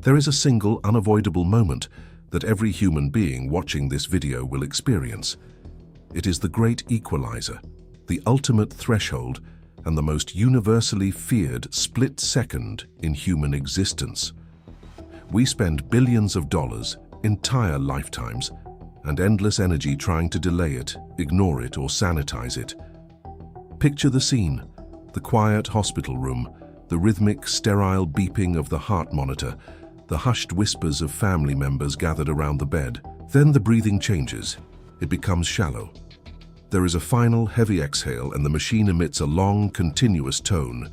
There is a single, unavoidable moment that every human being watching this video will experience. It is the great equalizer, the ultimate threshold, and the most universally feared split second in human existence. We spend billions of dollars, entire lifetimes, and endless energy trying to delay it, ignore it, or sanitize it. Picture the scene: the quiet hospital room, the rhythmic, sterile beeping of the heart monitor, the hushed whispers of family members gathered around the bed. Then the breathing changes. It becomes shallow. There is a final, heavy exhale, and the machine emits a long, continuous tone.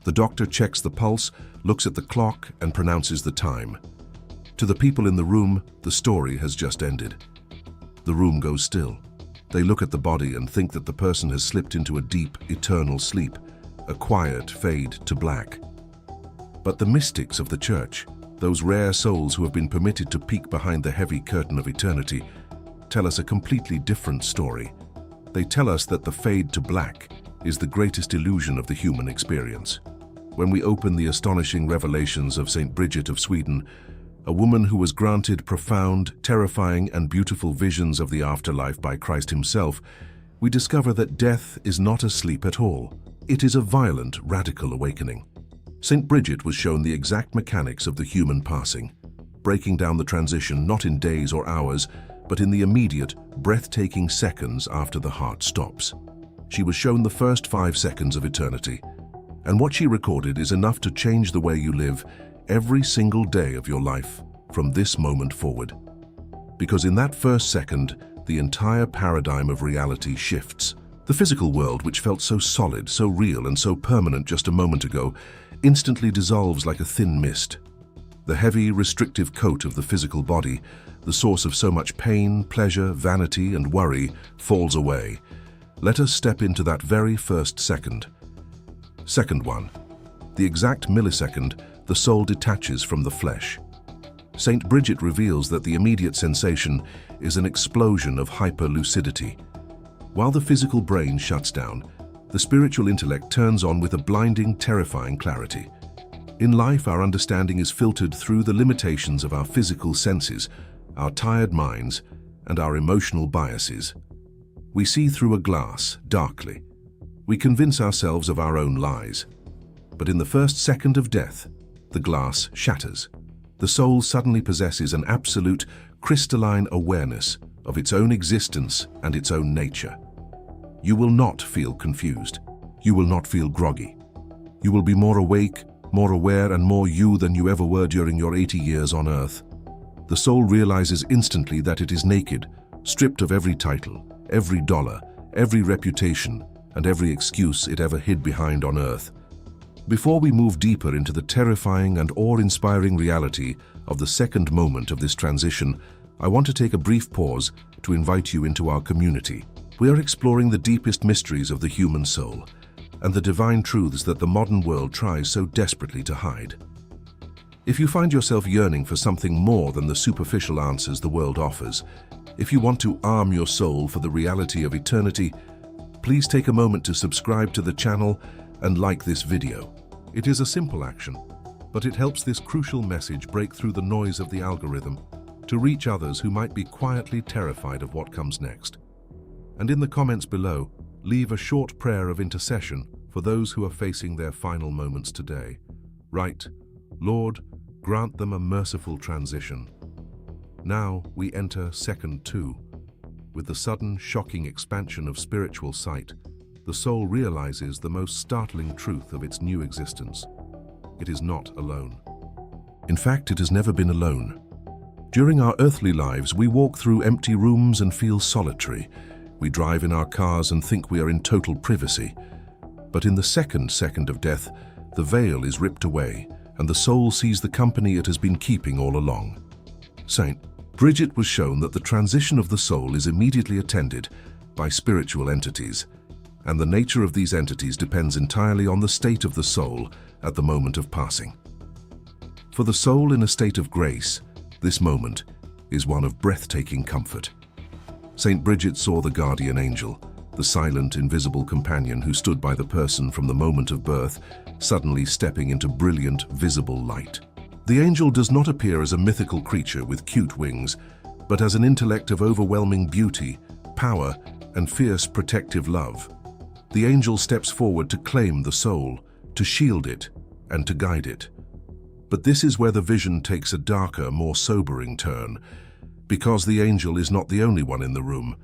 The doctor checks the pulse, looks at the clock, and pronounces the time. To the people in the room, the story has just ended. The room goes still. They look at the body and think that the person has slipped into a deep, eternal sleep, a quiet fade to black. But the mystics of the church, those rare souls who have been permitted to peek behind the heavy curtain of eternity, tell us a completely different story. They tell us that the fade to black is the greatest illusion of the human experience. When we open the astonishing revelations of St. Bridget of Sweden, a woman who was granted profound, terrifying, and beautiful visions of the afterlife by Christ himself, we discover that death is not a sleep at all. It is a violent, radical awakening. St. Bridget was shown the exact mechanics of the human passing, breaking down the transition not in days or hours, but in the immediate, breathtaking seconds after the heart stops. She was shown the first 5 seconds of eternity, and what she recorded is enough to change the way you live every single day of your life from this moment forward. Because in that first second, the entire paradigm of reality shifts. The physical world, which felt so solid, so real, and so permanent just a moment ago, instantly dissolves like a thin mist. The heavy, restrictive coat of the physical body, the source of so much pain, pleasure, vanity, and worry, falls away. Let us step into that very first second. Second one. The exact millisecond, the soul detaches from the flesh. St. Bridget reveals that the immediate sensation is an explosion of hyper-lucidity. While the physical brain shuts down, the spiritual intellect turns on with a blinding, terrifying clarity. In life, our understanding is filtered through the limitations of our physical senses, our tired minds, and our emotional biases. We see through a glass, darkly. We convince ourselves of our own lies. But in the first second of death, the glass shatters. The soul suddenly possesses an absolute, crystalline awareness of its own existence and its own nature. You will not feel confused. You will not feel groggy. You will be more awake, more aware, and more you than you ever were during your 80 years on earth. The soul realizes instantly that it is naked, stripped of every title, every dollar, every reputation, and every excuse it ever hid behind on earth. Before we move deeper into the terrifying and awe-inspiring reality of the second moment of this transition, I want to take a brief pause to invite you into our community. We are exploring the deepest mysteries of the human soul and the divine truths that the modern world tries so desperately to hide. If you find yourself yearning for something more than the superficial answers the world offers, if you want to arm your soul for the reality of eternity, please take a moment to subscribe to the channel and like this video. It is a simple action, but it helps this crucial message break through the noise of the algorithm to reach others who might be quietly terrified of what comes next. And in the comments below, leave a short prayer of intercession for those who are facing their final moments today. Write, "Lord, grant them a merciful transition." Now we enter second 2. With the sudden, shocking expansion of spiritual sight, the soul realizes the most startling truth of its new existence. It is not alone. In fact, it has never been alone. During our earthly lives, we walk through empty rooms and feel solitary. We drive in our cars and think we are in total privacy. But in the second second of death, the veil is ripped away, and the soul sees the company it has been keeping all along. St. Bridget was shown that the transition of the soul is immediately attended by spiritual entities, and the nature of these entities depends entirely on the state of the soul at the moment of passing. For the soul in a state of grace, this moment is one of breathtaking comfort. St. Bridget saw the guardian angel, the silent, invisible companion who stood by the person from the moment of birth, suddenly stepping into brilliant, visible light. The angel does not appear as a mythical creature with cute wings, but as an intellect of overwhelming beauty, power, and fierce protective love. The angel steps forward to claim the soul, to shield it, and to guide it. But this is where the vision takes a darker, more sobering turn, because the angel is not the only one in the room.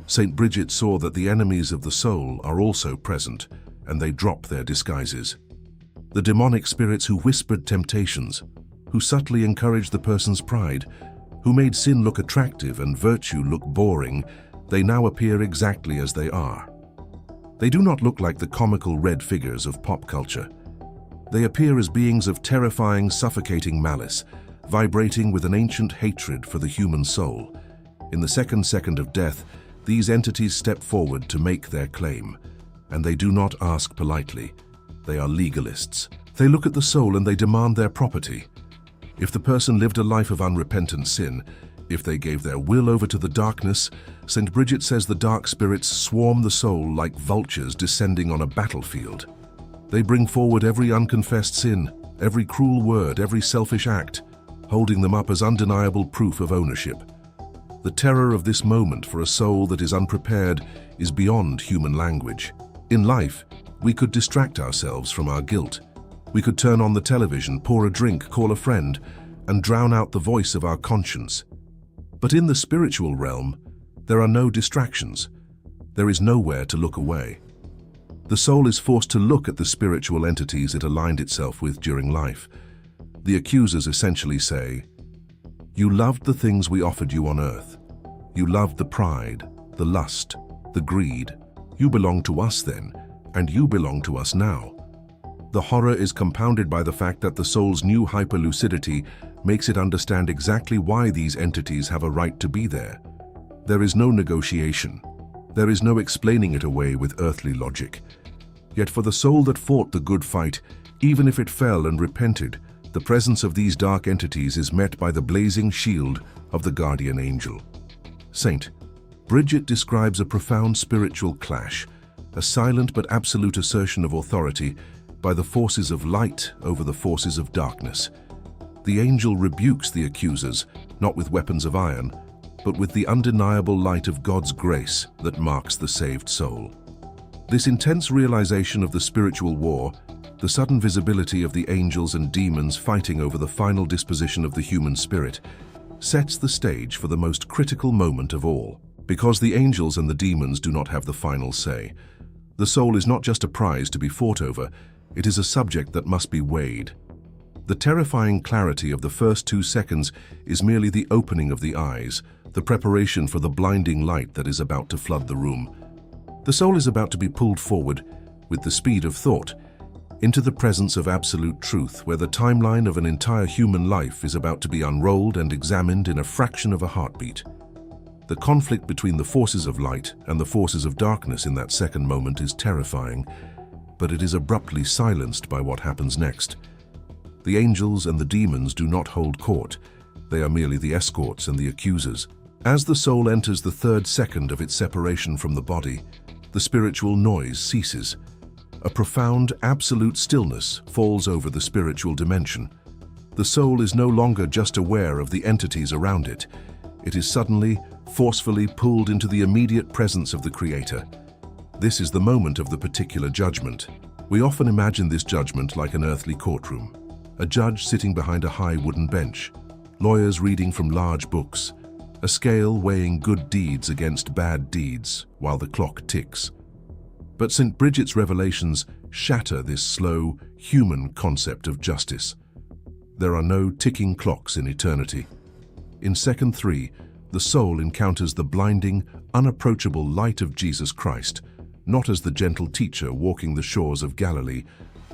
Saint Bridget saw that the enemies of the soul are also present, and they drop their disguises. The demonic spirits who whispered temptations, who subtly encouraged the person's pride, who made sin look attractive and virtue look boring, they now appear exactly as they are. They do not look like the comical red figures of pop culture. They appear as beings of terrifying, suffocating malice, vibrating with an ancient hatred for the human soul. In the second of death, these entities step forward to make their claim, and they do not ask politely. They are legalists. They look at the soul and they demand their property. If the person lived a life of unrepentant sin, if they gave their will over to the darkness, St. Bridget says the dark spirits swarm the soul like vultures descending on a battlefield. They bring forward every unconfessed sin, every cruel word, every selfish act, holding them up as undeniable proof of ownership. The terror of this moment for a soul that is unprepared is beyond human language. In life, we could distract ourselves from our guilt. We could turn on the television, pour a drink, call a friend, and drown out the voice of our conscience. But in the spiritual realm, there are no distractions. There is nowhere to look away. The soul is forced to look at the spiritual entities it aligned itself with during life. The accusers essentially say, "You loved the things we offered you on earth. You loved the pride, the lust, the greed. You belong to us then, and you belong to us now." The horror is compounded by the fact that the soul's new hyperlucidity makes it understand exactly why these entities have a right to be there. There is no negotiation. There is no explaining it away with earthly logic. Yet for the soul that fought the good fight, even if it fell and repented, the presence of these dark entities is met by the blazing shield of the guardian angel. Saint Bridget describes a profound spiritual clash, a silent but absolute assertion of authority by the forces of light over the forces of darkness. The angel rebukes the accusers, not with weapons of iron, but with the undeniable light of God's grace that marks the saved soul. This intense realization of the spiritual war, the sudden visibility of the angels and demons fighting over the final disposition of the human spirit, sets the stage for the most critical moment of all. Because the angels and the demons do not have the final say, the soul is not just a prize to be fought over, it is a subject that must be weighed. The terrifying clarity of the first 2 seconds is merely the opening of the eyes, the preparation for the blinding light that is about to flood the room. The soul is about to be pulled forward, with the speed of thought, into the presence of absolute truth, where the timeline of an entire human life is about to be unrolled and examined in a fraction of a heartbeat. The conflict between the forces of light and the forces of darkness in that second moment is terrifying, but it is abruptly silenced by what happens next. The angels and the demons do not hold court. They are merely the escorts and the accusers. As the soul enters the 3rd second of its separation from the body, the spiritual noise ceases. A profound, absolute stillness falls over the spiritual dimension. The soul is no longer just aware of the entities around it. It is suddenly, forcefully pulled into the immediate presence of the Creator. This is the moment of the particular judgment. We often imagine this judgment like an earthly courtroom. A judge sitting behind a high wooden bench, lawyers reading from large books, a scale weighing good deeds against bad deeds while the clock ticks. But St. Bridget's revelations shatter this slow, human concept of justice. There are no ticking clocks in eternity. In second 3, the soul encounters the blinding, unapproachable light of Jesus Christ, not as the gentle teacher walking the shores of Galilee,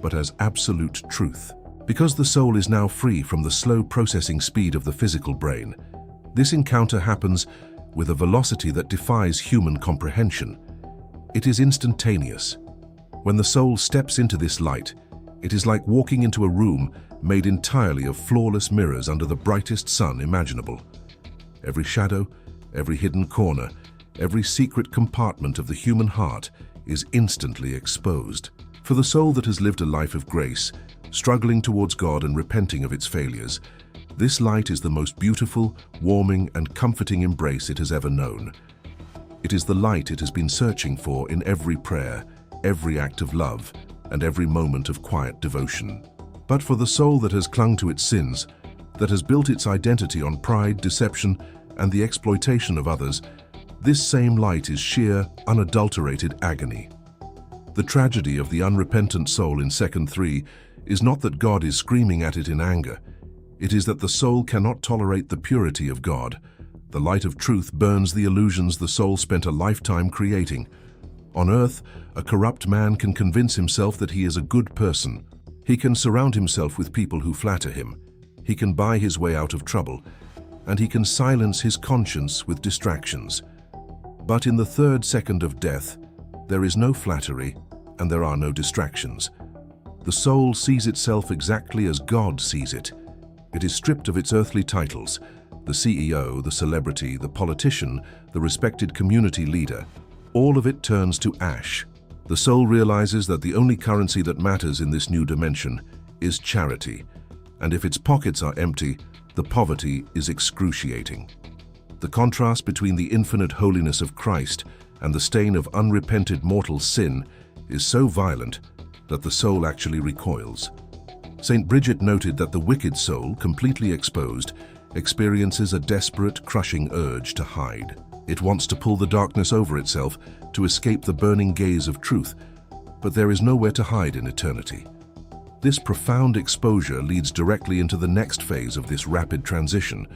but as absolute truth. Because the soul is now free from the slow processing speed of the physical brain, this encounter happens with a velocity that defies human comprehension. It is instantaneous. When the soul steps into this light, it is like walking into a room made entirely of flawless mirrors under the brightest sun imaginable. Every shadow, every hidden corner, every secret compartment of the human heart is instantly exposed. For the soul that has lived a life of grace, struggling towards God and repenting of its failures. This light is the most beautiful, warming, and comforting embrace it has ever known. It is the light it has been searching for in every prayer, every act of love, and every moment of quiet devotion. But for the soul that has clung to its sins, that has built its identity on pride, deception, and the exploitation of others, this same light is sheer, unadulterated agony. The tragedy of the unrepentant soul in 2 3 is not that God is screaming at it in anger. It is that the soul cannot tolerate the purity of God. The light of truth burns the illusions the soul spent a lifetime creating. On earth, a corrupt man can convince himself that he is a good person. He can surround himself with people who flatter him. He can buy his way out of trouble, and he can silence his conscience with distractions. But in the third second of death, there is no flattery and there are no distractions. The soul sees itself exactly as God sees it. It is stripped of its earthly titles, the CEO, the celebrity, the politician, the respected community leader. All of it turns to ash. The soul realizes that the only currency that matters in this new dimension is charity, and if its pockets are empty, the poverty is excruciating. The contrast between the infinite holiness of Christ and the stain of unrepented mortal sin is so violent that the soul actually recoils. Saint Bridget noted that the wicked soul, completely exposed, experiences a desperate, crushing urge to hide. It wants to pull the darkness over itself to escape the burning gaze of truth, but there is nowhere to hide in eternity. This profound exposure leads directly into the next phase of this rapid transition.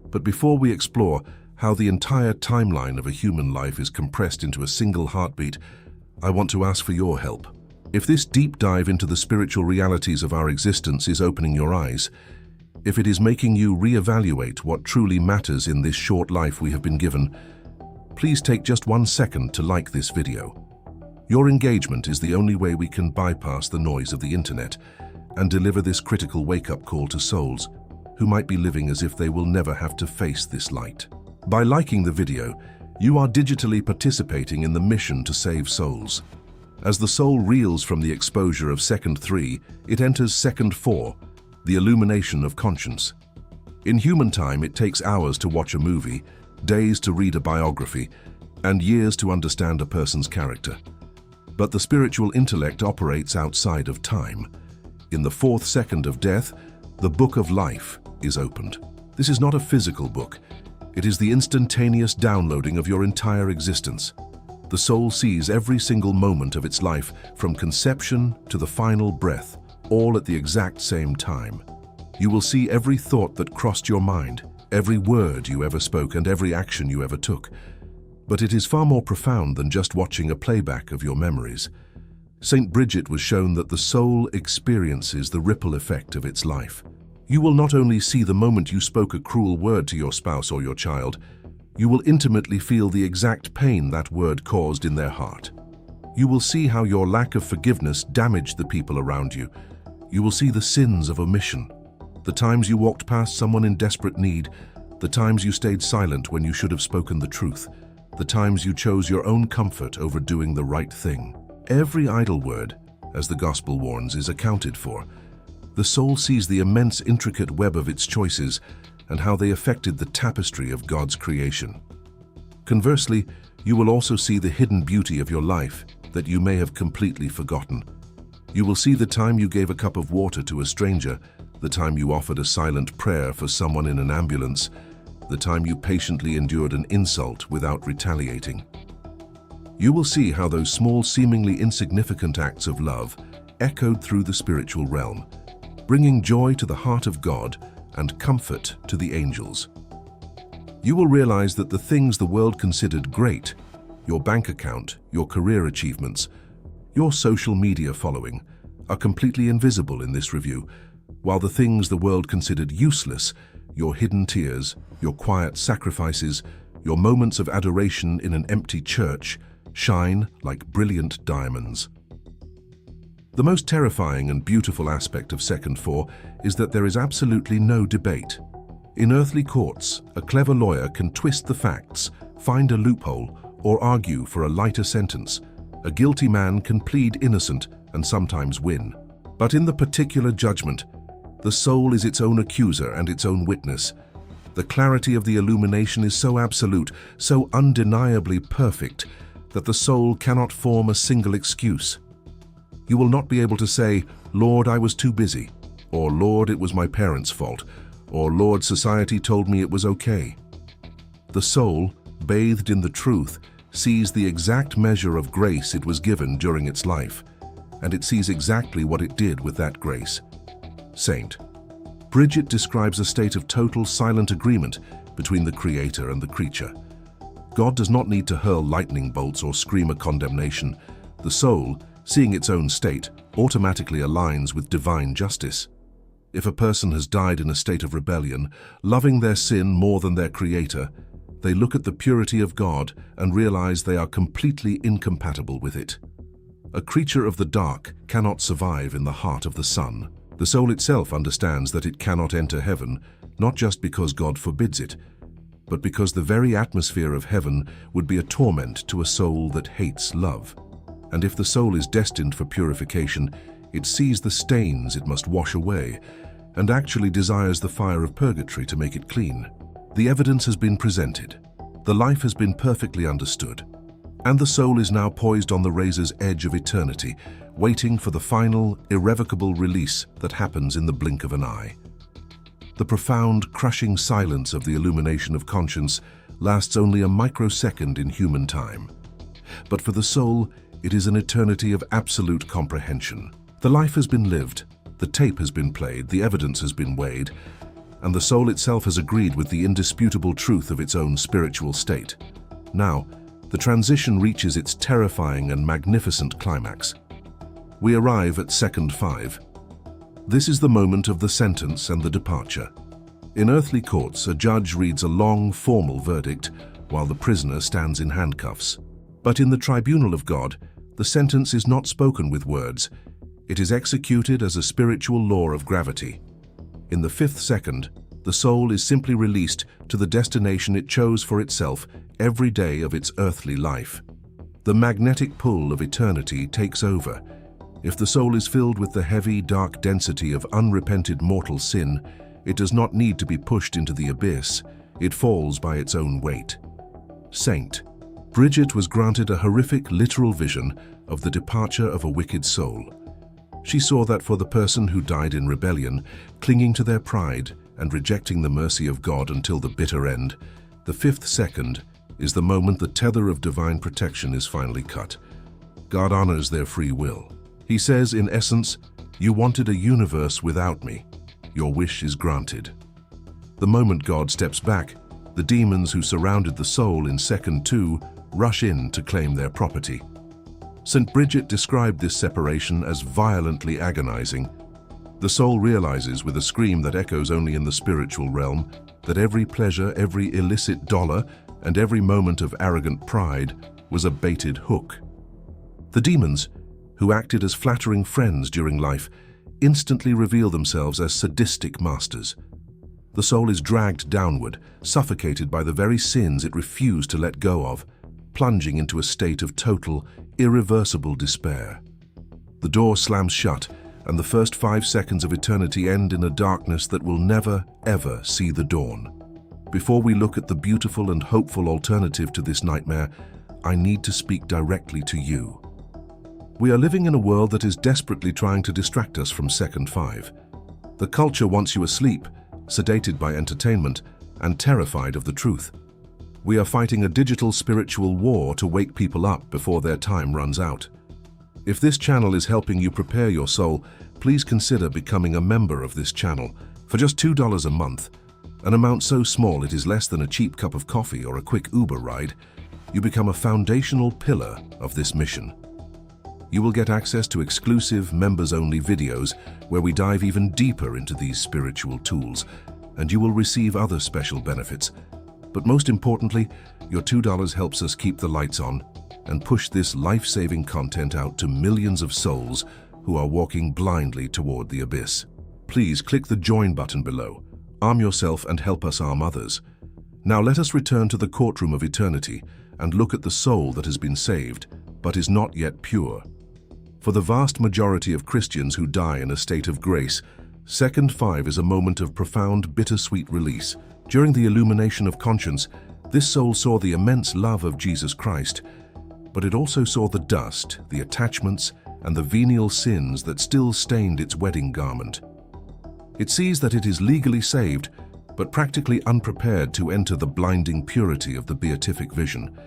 But before we explore how the entire timeline of a human life is compressed into a single heartbeat, I want to ask for your help. If this deep dive into the spiritual realities of our existence is opening your eyes, if it is making you reevaluate what truly matters in this short life we have been given, please take just 1 second to like this video. Your engagement is the only way we can bypass the noise of the internet and deliver this critical wake-up call to souls who might be living as if they will never have to face this light. By liking the video, you are digitally participating in the mission to save souls. As the soul reels from the exposure of 2 3, it enters 2 4, the illumination of conscience. In human time, it takes hours to watch a movie, days to read a biography, and years to understand a person's character. But the spiritual intellect operates outside of time. In the 4th second of death, the book of life is opened. This is not a physical book. It is the instantaneous downloading of your entire existence. The soul sees every single moment of its life, from conception to the final breath, all at the exact same time. You will see every thought that crossed your mind, every word you ever spoke, and every action you ever took. But it is far more profound than just watching a playback of your memories. Saint Bridget was shown that the soul experiences the ripple effect of its life. You will not only see the moment you spoke a cruel word to your spouse or your child, you will intimately feel the exact pain that word caused in their heart. You will see how your lack of forgiveness damaged the people around you. You will see the sins of omission, the times you walked past someone in desperate need, the times you stayed silent when you should have spoken the truth, the times you chose your own comfort over doing the right thing. Every idle word, as the Gospel warns, is accounted for. The soul sees the immense, intricate web of its choices and how they affected the tapestry of God's creation. Conversely, you will also see the hidden beauty of your life that you may have completely forgotten. You will see the time you gave a cup of water to a stranger, the time you offered a silent prayer for someone in an ambulance, the time you patiently endured an insult without retaliating. You will see how those small, seemingly insignificant acts of love echoed through the spiritual realm, bringing joy to the heart of God and comfort to the angels. You will realize that the things the world considered great, your bank account, your career achievements, your social media following, are completely invisible in this review, while the things the world considered useless, your hidden tears, your quiet sacrifices, your moments of adoration in an empty church, shine like brilliant diamonds. The most terrifying and beautiful aspect of 2 4 is that there is absolutely no debate. In earthly courts, a clever lawyer can twist the facts, find a loophole, or argue for a lighter sentence. A guilty man can plead innocent and sometimes win. But in the particular judgment, the soul is its own accuser and its own witness. The clarity of the illumination is so absolute, so undeniably perfect, that the soul cannot form a single excuse. You will not be able to say, "Lord, I was too busy," or "Lord, it was my parents' fault," or "Lord, society told me it was okay." The soul, bathed in the truth, sees the exact measure of grace it was given during its life, and it sees exactly what it did with that grace. Saint. Bridget describes a state of total silent agreement between the Creator and the creature. God does not need to hurl lightning bolts or scream a condemnation. The soul, seeing its own state, automatically aligns with divine justice. If a person has died in a state of rebellion, loving their sin more than their Creator, they look at the purity of God and realize they are completely incompatible with it. A creature of the dark cannot survive in the heart of the sun. The soul itself understands that it cannot enter heaven, not just because God forbids it, but because the very atmosphere of heaven would be a torment to a soul that hates love. And if the soul is destined for purification, it sees the stains it must wash away, and actually desires the fire of purgatory to make it clean. The evidence has been presented. The life has been perfectly understood. And the soul is now poised on the razor's edge of eternity, waiting for the final, irrevocable release that happens in the blink of an eye. The profound, crushing silence of the illumination of conscience lasts only a microsecond in human time. But for the soul, it is an eternity of absolute comprehension. The life has been lived, the tape has been played, the evidence has been weighed, and the soul itself has agreed with the indisputable truth of its own spiritual state. Now, the transition reaches its terrifying and magnificent climax. We arrive at second 5. This is the moment of the sentence and the departure. In earthly courts, a judge reads a long, formal verdict while the prisoner stands in handcuffs. But in the tribunal of God, the sentence is not spoken with words. It is executed as a spiritual law of gravity. In the 5th second, the soul is simply released to the destination it chose for itself every day of its earthly life. The magnetic pull of eternity takes over. If the soul is filled with the heavy, dark density of unrepented mortal sin, it does not need to be pushed into the abyss. It falls by its own weight. Saint. Bridget was granted a horrific, literal vision of the departure of a wicked soul. She saw that for the person who died in rebellion, clinging to their pride and rejecting the mercy of God until the bitter end, the 5th second is the moment the tether of divine protection is finally cut. God honors their free will. He says, in essence, "You wanted a universe without me. Your wish is granted." The moment God steps back, the demons who surrounded the soul in second 2 rush in to claim their property. St. Bridget described this separation as violently agonizing. The soul realizes with a scream that echoes only in the spiritual realm that every pleasure, every illicit dollar, and every moment of arrogant pride was a baited hook. The demons, who acted as flattering friends during life, instantly reveal themselves as sadistic masters. The soul is dragged downward, suffocated by the very sins it refused to let go of, plunging into a state of total, irreversible despair. The door slams shut, and the first 5 seconds of eternity end in a darkness that will never, ever see the dawn. Before we look at the beautiful and hopeful alternative to this nightmare, I need to speak directly to you. We are living in a world that is desperately trying to distract us from second 5. The culture wants you asleep, sedated by entertainment, and terrified of the truth. We are fighting a digital spiritual war to wake people up before their time runs out. If this channel is helping you prepare your soul, please consider becoming a member of this channel for just $2 a month, an amount so small it is less than a cheap cup of coffee or a quick Uber ride. You become a foundational pillar of this mission. You will get access to exclusive members-only videos where we dive even deeper into these spiritual tools, and you will receive other special benefits. But most importantly, your $2 helps us keep the lights on and push this life-saving content out to millions of souls who are walking blindly toward the abyss. Please click the join button below. Arm yourself and help us arm others. Now let us return to the courtroom of eternity and look at the soul that has been saved, but is not yet pure. For the vast majority of Christians who die in a state of grace, Second Five is a moment of profound, bittersweet release. During the illumination of conscience, this soul saw the immense love of Jesus Christ, but it also saw the dust, the attachments, and the venial sins that still stained its wedding garment. It sees that it is legally saved, but practically unprepared to enter the blinding purity of the beatific vision.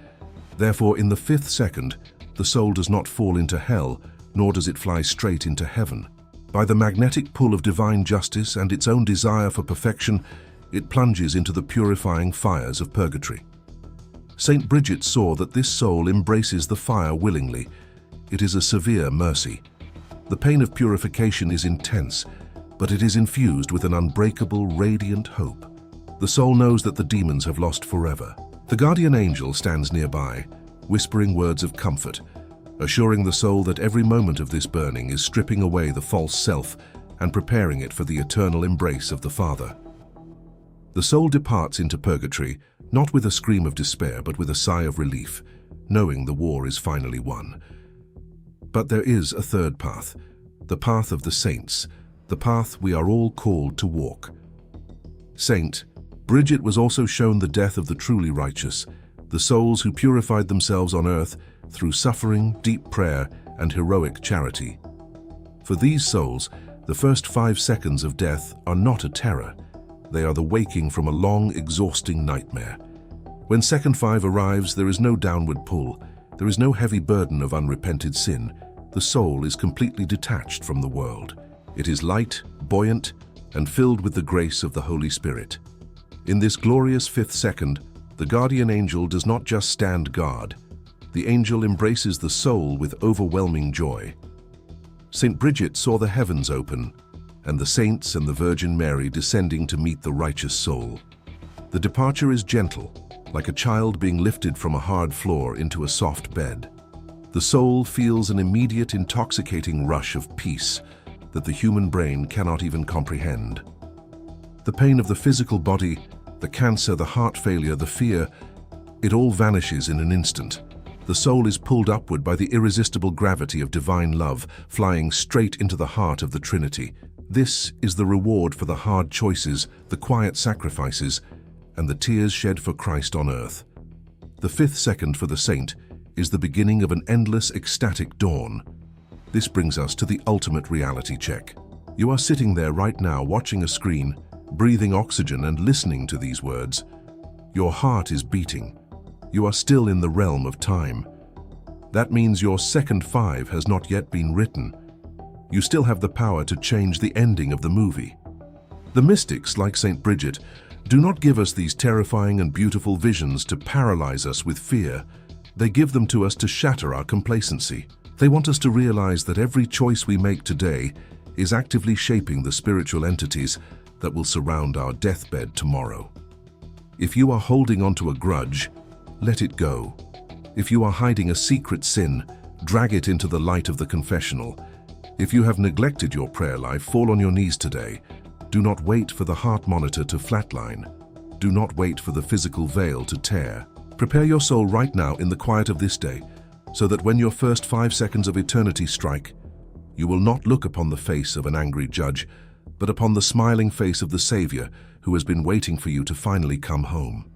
Therefore, in the fifth second, the soul does not fall into hell, nor does it fly straight into heaven. By the magnetic pull of divine justice and its own desire for perfection, it plunges into the purifying fires of purgatory. Saint Bridget saw that this soul embraces the fire willingly. It is a severe mercy. The pain of purification is intense, but it is infused with an unbreakable, radiant hope. The soul knows that the demons have lost forever. The guardian angel stands nearby, whispering words of comfort, assuring the soul that every moment of this burning is stripping away the false self and preparing it for the eternal embrace of the Father. The soul departs into purgatory, not with a scream of despair, but with a sigh of relief, knowing the war is finally won. But there is a third path, the path of the saints, the path we are all called to walk. Saint Bridget was also shown the death of the truly righteous, the souls who purified themselves on earth through suffering, deep prayer, and heroic charity. For these souls, the first 5 seconds of death are not a terror. They are the waking from a long, exhausting nightmare. When Second Five arrives, there is no downward pull. There is no heavy burden of unrepented sin. The soul is completely detached from the world. It is light, buoyant, and filled with the grace of the Holy Spirit. In this glorious fifth second, the guardian angel does not just stand guard. The angel embraces the soul with overwhelming joy. Saint Bridget saw the heavens open, and the saints and the Virgin Mary descending to meet the righteous soul. The departure is gentle, like a child being lifted from a hard floor into a soft bed. The soul feels an immediate, intoxicating rush of peace that the human brain cannot even comprehend. The pain of the physical body, the cancer, the heart failure, the fear, it all vanishes in an instant. The soul is pulled upward by the irresistible gravity of divine love, flying straight into the heart of the Trinity. This is the reward for the hard choices, the quiet sacrifices, and the tears shed for Christ on earth. The fifth second for the saint is the beginning of an endless, ecstatic dawn. This brings us to the ultimate reality check. You are sitting there right now watching a screen, breathing oxygen and listening to these words. Your heart is beating. You are still in the realm of time. That means your Second Five has not yet been written. You still have the power to change the ending of the movie. The mystics, like Saint Bridget, do not give us these terrifying and beautiful visions to paralyze us with fear. They give them to us to shatter our complacency. They want us to realize that every choice we make today is actively shaping the spiritual entities that will surround our deathbed tomorrow. If you are holding onto a grudge, let it go. If you are hiding a secret sin, drag it into the light of the confessional. If you have neglected your prayer life, fall on your knees today. Do not wait for the heart monitor to flatline. Do not wait for the physical veil to tear. Prepare your soul right now in the quiet of this day, so that when your first 5 seconds of eternity strike, you will not look upon the face of an angry judge, but upon the smiling face of the Savior who has been waiting for you to finally come home.